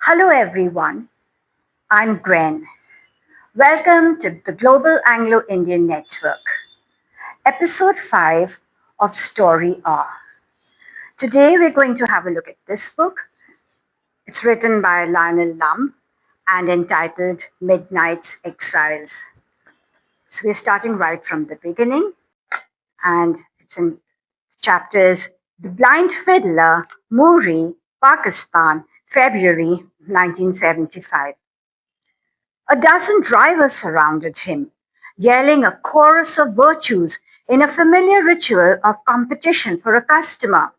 Hello everyone, I'm Gwen. Welcome to the Global Anglo-Indian Network, episode 5 of Story R. Today we're going to have a look at this book. It's written by Lionel Lumb and entitled Midnight's Exiles. So we're starting right from the beginning, and it's in chapters The Blind Fiddler, Muri, Pakistan, February 1975. A dozen drivers surrounded him, yelling a chorus of virtues in a familiar ritual of competition for a customer.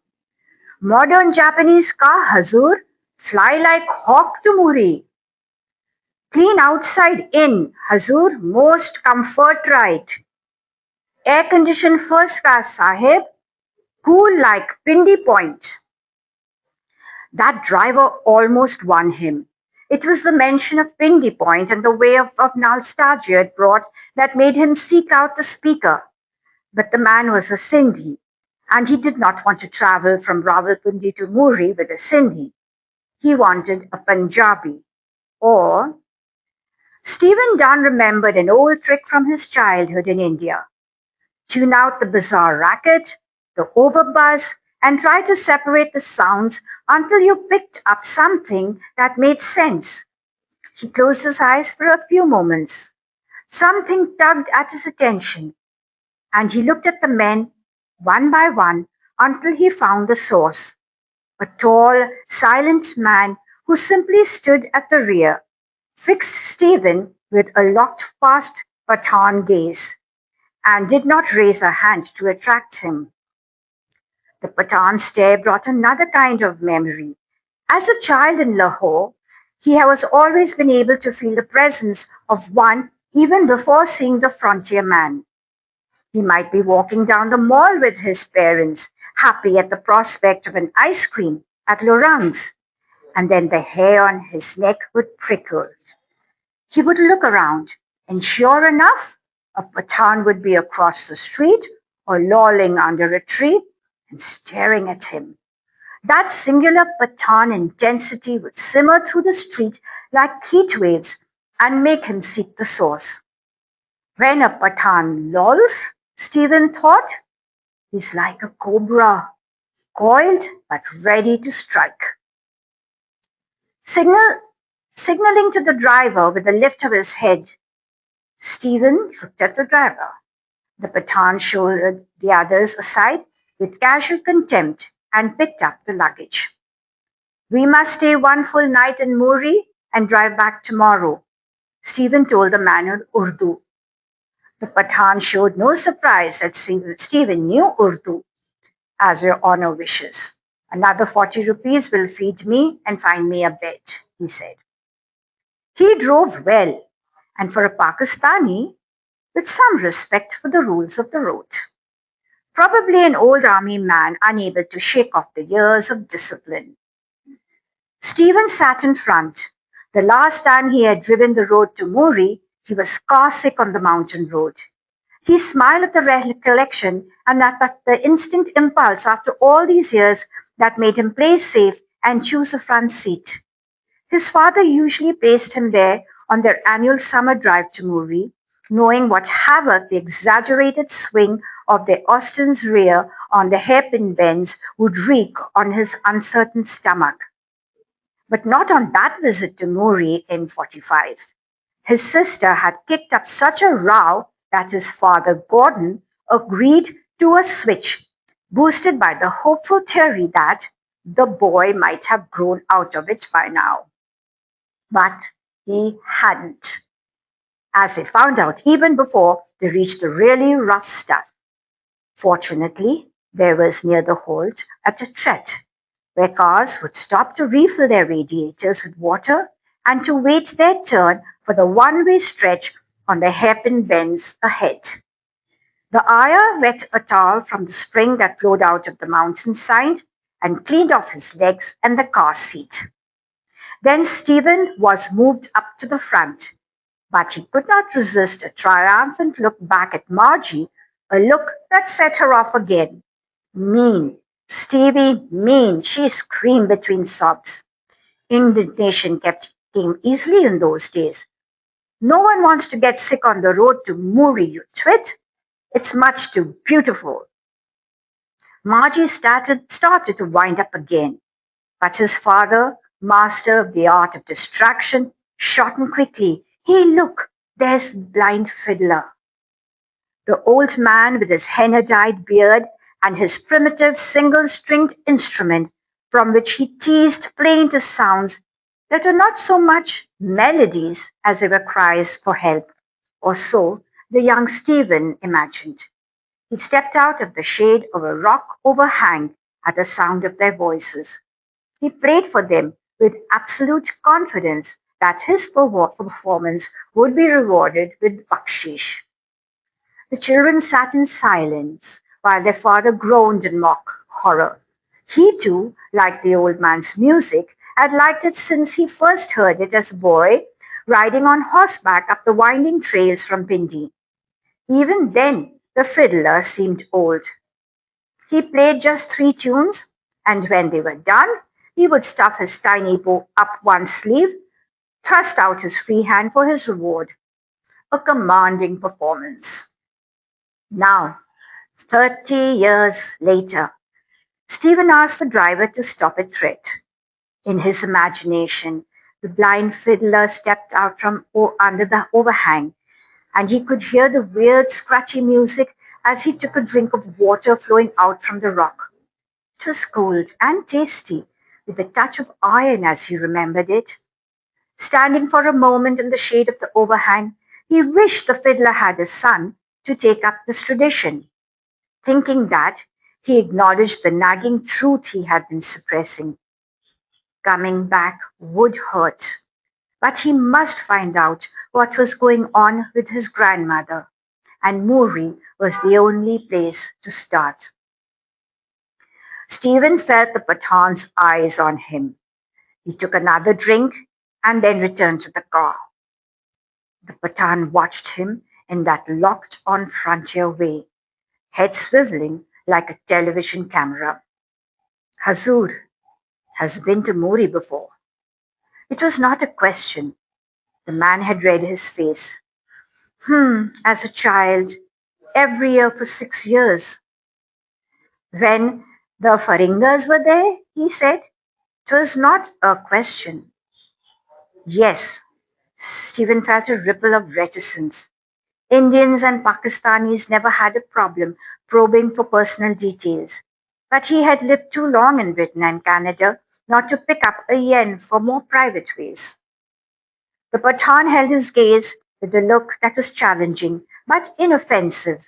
Modern Japanese car, Hazur, fly like hawk to Muri. Clean outside in, Hazur, most comfort right. Air conditioned first class, Sahib, cool like Pindi Point. That driver almost won him. It was the mention of Pindi Point and the wave of nostalgia it brought that made him seek out the speaker. But the man was a Sindhi, and he did not want to travel from Rawalpindi to Muri with a Sindhi. He wanted a Punjabi. Or Stephen Dunn remembered an old trick from his childhood in India. Tune out the bizarre racket, the overbuzz, and try to separate the sounds until you picked up something that made sense. He closed his eyes for a few moments. Something tugged at his attention, and he looked at the men one by one until he found the source. A tall, silent man who simply stood at the rear, fixed Stephen with a locked fast Pathan gaze, and did not raise a hand to attract him. The Pathan stare brought another kind of memory. As a child in Lahore, he has always been able to feel the presence of one even before seeing the frontier man. He might be walking down the mall with his parents, happy at the prospect of an ice cream at Lorang's, and then the hair on his neck would prickle. He would look around, and sure enough, a Pathan would be across the street or lolling under a tree and staring at him. That singular Pathan intensity would simmer through the street like heat waves and make him seek the source. When a Pathan lolls, Stephen thought, he's like a cobra, coiled but ready to strike. Signal, signaling to the driver with a lift of his head, Stephen looked at the driver. The Pathan shouldered the others aside with casual contempt and picked up the luggage. We must stay one full night in Muri and drive back tomorrow, Stephen told the man in Urdu. The Pathan showed no surprise that Stephen knew Urdu. As your honor wishes. Another 40 rupees will feed me and find me a bed, he said. He drove well, and for a Pakistani, with some respect for the rules of the road. Probably an old army man unable to shake off the years of discipline. Stephen sat in front. The last time he had driven the road to Muri, he was car sick on the mountain road. He smiled at the recollection and at the instant impulse after all these years that made him play safe and choose a front seat. His father usually placed him there on their annual summer drive to Muri, knowing what havoc the exaggerated swing of their Austin's rear on the hairpin bends would wreak on his uncertain stomach. But not on that visit to Muri in 45. His sister had kicked up such a row that his father, Gordon, agreed to a switch, boosted by the hopeful theory that the boy might have grown out of it by now. But he hadn't, as they found out even before they reached the really rough stuff. Fortunately, there was near the halt at a Tret, where cars would stop to refill their radiators with water and to wait their turn for the one-way stretch on the hairpin bends ahead. The ayah wet a towel from the spring that flowed out of the mountainside and cleaned off his legs and the car seat. Then Stephen was moved up to the front, but he could not resist a triumphant look back at Margie, a look that set her off again. Mean, Stevie, mean, she screamed between sobs. Indignation came easily in those days. No one wants to get sick on the road to Muri, you twit. It's much too beautiful. Margie started to wind up again, but his father, master of the art of distraction, shot in quickly. Hey, look, there's the blind fiddler. The old man with his henna-dyed beard and his primitive single-stringed instrument from which he teased plaintive sounds that were not so much melodies as they were cries for help, or so the young Stephen imagined. He stepped out of the shade of a rock overhang at the sound of their voices. He played for them with absolute confidence that his performance would be rewarded with bakshish. The children sat in silence while their father groaned in mock horror. He too, like the old man's music, had liked it since he first heard it as a boy, riding on horseback up the winding trails from Pindi. Even then, the fiddler seemed old. He played just 3 tunes, and when they were done, he would stuff his tiny bow up one sleeve, thrust out his free hand for his reward, a commanding performance. Now, 30 years later, Stephen asked the driver to stop at Tret. In his imagination, the blind fiddler stepped out from under the overhang, and he could hear the weird, scratchy music as he took a drink of water flowing out from the rock. It was cold and tasty, with a touch of iron as he remembered it. Standing for a moment in the shade of the overhang, he wished the fiddler had a son to take up this tradition. Thinking that, he acknowledged the nagging truth he had been suppressing. Coming back would hurt, but he must find out what was going on with his grandmother, and Muri was the only place to start. Stephen felt the Pathan's eyes on him. He took another drink and then returned to the car. The Pathan watched him in that locked-on frontier way, head swiveling like a television camera. Hazur has been to Muri before. It was not a question. The man had read his face. As a child, every year for 6 years. When the Faringas were there, he said, it was not a question. Yes, Stephen felt a ripple of reticence. Indians and Pakistanis never had a problem probing for personal details, but he had lived too long in Britain and Canada not to pick up a yen for more private ways. The Pathan held his gaze with a look that was challenging but inoffensive.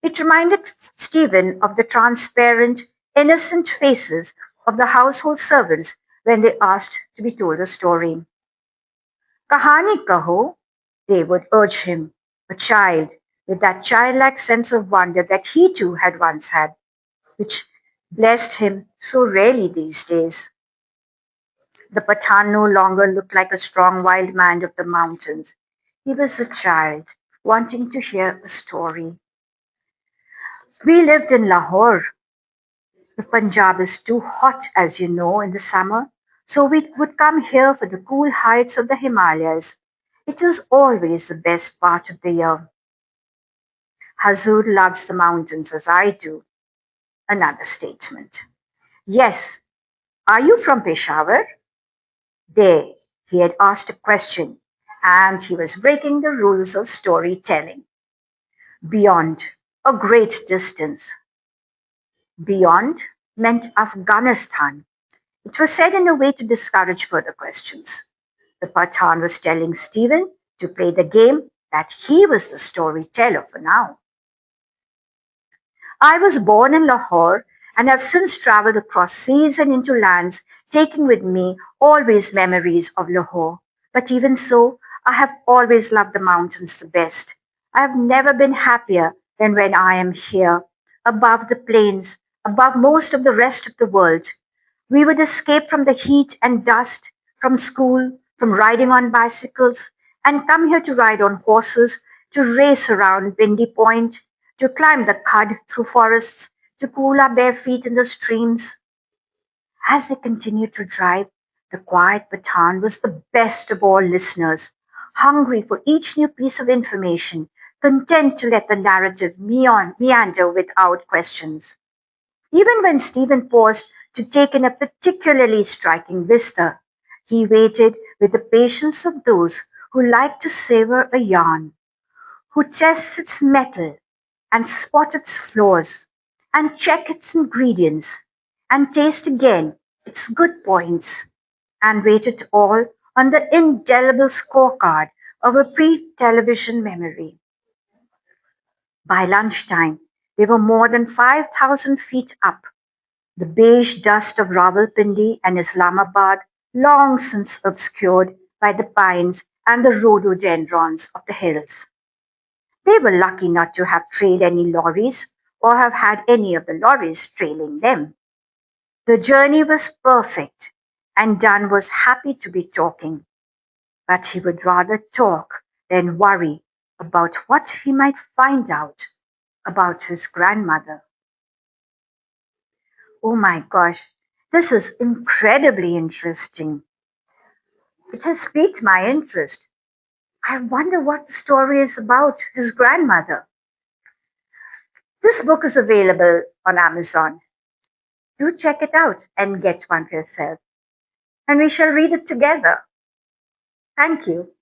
It reminded Stephen of the transparent, innocent faces of the household servants when they asked to be told a story. Kahani kaho, they would urge him, a child with that childlike sense of wonder that he too had once had, which blessed him so rarely these days. The Pathan no longer looked like a strong wild man of the mountains. He was a child wanting to hear a story. We lived in Lahore. The Punjab is too hot, as you know, in the summer, so we would come here for the cool heights of the Himalayas. It is always the best part of the year. Hazur loves the mountains as I do. Another statement. Yes, are you from Peshawar? There, he had asked a question, and he was breaking the rules of storytelling. Beyond, a great distance. Beyond meant Afghanistan. It was said in a way to discourage further questions. The Pathan was telling Stephen to play the game that he was the storyteller for now. I was born in Lahore and have since traveled across seas and into lands, taking with me always memories of Lahore. But even so, I have always loved the mountains the best. I have never been happier than when I am here, above the plains, above most of the rest of the world. We would escape from the heat and dust, from school, from riding on bicycles, and come here to ride on horses, to race around Windy Point, to climb the khud through forests, to cool our bare feet in the streams. As they continued to drive, The quiet Pathan was the best of all listeners, hungry for each new piece of information, content to let the narrative meander without questions. Even when Stephen paused to take in a particularly striking vista, he waited with the patience of those who like to savor a yarn, who test its metal and spot its flaws and check its ingredients and taste again its good points and rate it all on the indelible scorecard of a pre-television memory. By lunchtime, they were more than 5,000 feet up, the beige dust of Rawalpindi and Islamabad long since obscured by the pines and the rhododendrons of the hills. They were lucky not to have trailed any lorries or have had any of the lorries trailing them. The journey was perfect, and Dan was happy to be talking, but he would rather talk than worry about what he might find out about his grandmother. Oh my gosh, this is incredibly interesting. It has piqued my interest. I wonder what the story is about his grandmother. This book is available on Amazon. Do check it out and get one for yourself. And we shall read it together. Thank you.